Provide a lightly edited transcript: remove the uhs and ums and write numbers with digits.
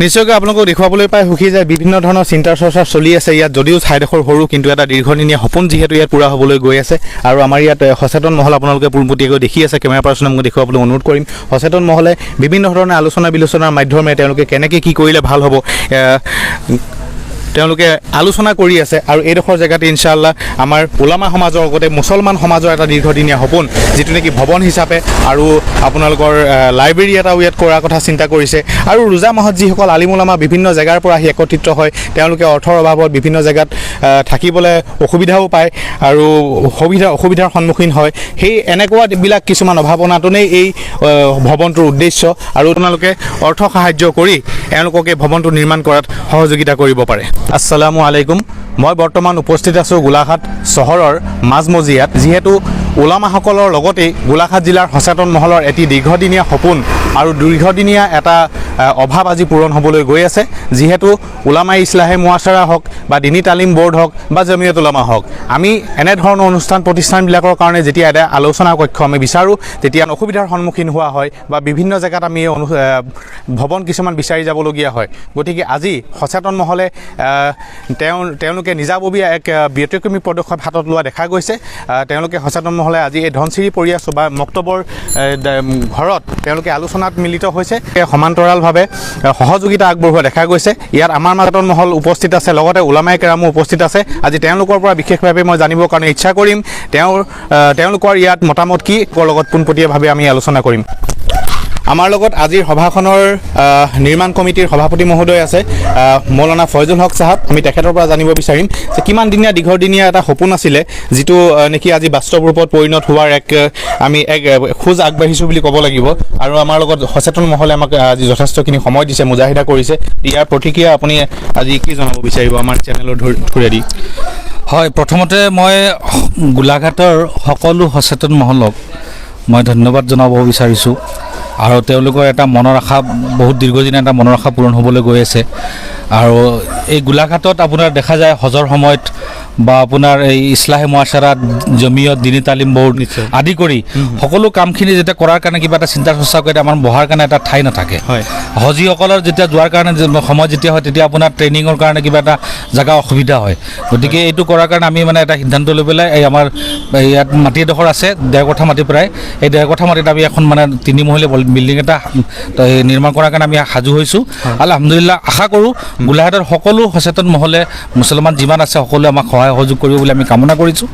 নিশ্চয়কৈ আপোনালোকক দেখুৱাবলৈ পাই সুখী যে বিভিন্ন ধৰণৰ চিন্তা চৰ্চা চলি আছে ইয়াত যদিও ঠাইডোখৰ সৰু কিন্তু এটা দীৰ্ঘদিনীয়া সপোন যিহেতু ইয়াত পূৰা হ'বলৈ গৈ আছে আৰু আমাৰ ইয়াত সচেতন মহল আপোনালোকে পোনপটীয়াকৈ দেখি আছে কেমেৰা পাৰ্চনে মই দেখুৱাবলৈ অনুৰোধ কৰিম সচেতন মহলে বিভিন্ন ধৰণৰ আলোচনা বিলোচনাৰ মাধ্যমেৰে তেওঁলোকে কেনেকৈ কি কৰিলে ভাল হ'ব তেওঁলোকে আলোচনা কৰি আছে আৰু এইডোখৰ জেগাতে ইনশাআল্লাহ আমাৰ ওলামা সমাজৰ লগতে মুছলমান সমাজৰ এটা দীৰ্ঘদিনীয়া সপোন যিটো নেকি ভৱন হিচাপে আৰু আপোনালোকৰ লাইব্ৰেৰী এটাও ইয়াত কৰাৰ কথা চিন্তা কৰিছে আৰু ৰোজা মাহত যিসকল আলিম ওলামা বিভিন্ন জেগাৰ পৰা আহি একত্ৰিত হয় তেওঁলোকে অৰ্থৰ অভাৱত বিভিন্ন জেগাত থাকিবলৈ অসুবিধাও পায় আৰু অসুবিধাৰ সন্মুখীন হয় সেই এনেকুৱাবিলাক কিছুমান অভাৱ অনাটনেই এই ভৱনটোৰ উদ্দেশ্য আৰু আপোনালোকে অৰ্থ সাহায্য কৰি এওঁলোকক এই ভৱনটো নিৰ্মাণ কৰাত সহযোগিতা কৰিব পাৰে আসসালামু আলাইকুম মই বৰ্তমান উপস্থিত আছোঁ গোলাঘাট চহৰৰ মাজমজিয়াত যিহেতু ওলামাসকলৰ লগতে গোলাঘাট জিলাৰ সচেতন মহলৰ এটি দীৰ্ঘদিনীয়া সপোন আৰু দীৰ্ঘদিনীয়া এটা অভাৱ আজি পূৰণ হ'বলৈ গৈ আছে যিহেতু ওলামাই ইছলাহে মুআশ্বাৰা হওক বা দিনী তালিম বৰ্ড হওক বা জমিয়ত উলামা হওক আমি এনেধৰণৰ অনুষ্ঠান প্ৰতিষ্ঠানবিলাকৰ কাৰণে যেতিয়া এটা আলোচনা কক্ষ আমি বিচাৰোঁ তেতিয়া অসুবিধাৰ সন্মুখীন হোৱা হয় বা বিভিন্ন জেগাত আমি ভৱন কিছুমান বিচাৰি যাবলগীয়া হয় গতিকে আজি সচেতন মহলে তেওঁলোকে নিজাববীয়া এক ব্যতিক্ৰমী পদক্ষেপ হাতত লোৱা দেখা গৈছে তেওঁলোকে সচেতন মহলে আজি এই ধনচিৰি পৰিয়াছ বা মক্তবৰ ঘৰত তেওঁলোকে আলোচনাত মিলিত হৈছে সমান্তৰালভাৱে সহযোগিতা আগবঢ়োৱা দেখা গৈছে ইয়াত আমাৰ সচেতন মহল উপস্থিত আছে লগতে ওলামায়ে কেৰামো উপস্থিত আছে আজি তেওঁলোকৰ পৰা বিশেষভাৱে মই জানিবৰ কাৰণে ইচ্ছা কৰিম তেওঁলোকৰ ইয়াত মতামত কি লগত পোনপটীয়াভাৱে আমি আলোচনা কৰিম আমাৰ লগত আজিৰ সভাখনৰ নিৰ্মাণ কমিটিৰ সভাপতি মহোদয় আছে মৌলানা ফয়জুল হক সাহেব আমি তেখেতৰ পৰা জানিব বিচাৰিম যে কিমান দিনীয়া দীৰ্ঘদিনীয়া এটা সপোন আছিলে যিটো নেকি আজি বাস্তৱ ৰূপত পৰিণত হোৱাৰ আমি এক খোজ আগবাঢ়িছোঁ বুলি ক'ব লাগিব আৰু আমাৰ লগত সচেতন মহলে আমাক আজি যথেষ্টখিনি সময় দিছে মুজাহিদা কৰিছে ইয়াৰ প্ৰতিক্ৰিয়া আপুনি আজি কি জনাব বিচাৰিব আমাৰ চেনেলৰ থ্ৰুৰেদি হয় প্ৰথমতে মই গোলাঘাটৰ সকলো সচেতন মহলক মই ধন্যবাদ জনাব বিচাৰিছোঁ আৰু তেওঁলোকৰ এটা মনৰ আশা বহুত দীৰ্ঘদিনীয়া এটা মনৰ আশা পূৰণ হ'বলৈ গৈ আছে আৰু এই গোলাঘাটত আপোনাৰ দেখা যায় হজৰ সময়ত বা আপোনাৰ এই ইছলাহে মুআশ্বাৰা জমিয়ত দিনী তালিম বৰ্ড আদি কৰি সকলো কামখিনি যেতিয়া কৰাৰ কাৰণে কিবা এটা চিন্তা চৰ্চা কৰি আমাৰ বহাৰ কাৰণে এটা ঠাই নাথাকে হজীসকলৰ যেতিয়া যোৱাৰ কাৰণে সময় যেতিয়া হয় তেতিয়া আপোনাৰ ট্ৰেইনিঙৰ কাৰণে কিবা এটা জেগা অসুবিধা হয় গতিকে এইটো কৰাৰ কাৰণে আমি মানে এটা সিদ্ধান্ত লৈ পেলাই এই আমাৰ ইয়াত মাটি এডোখৰ আছে 1.5 কঠা মাটি প্ৰায় এই 1.5 কঠা মাটিত আমি এখন মানে 3-মহলীয়া বিল্ডিং এটা নিৰ্মাণ কৰাৰ কাৰণে আমি সাজু হৈছোঁ আলহামদুলিল্লাহ আশা কৰোঁ গোলাঘাটৰ সকলো সচেতন মহলে মুছলমান যিমান আছে সকলোৱে আমাক সহায় সহযোগ কৰিব বুলি আমি কামনা কৰিছোঁ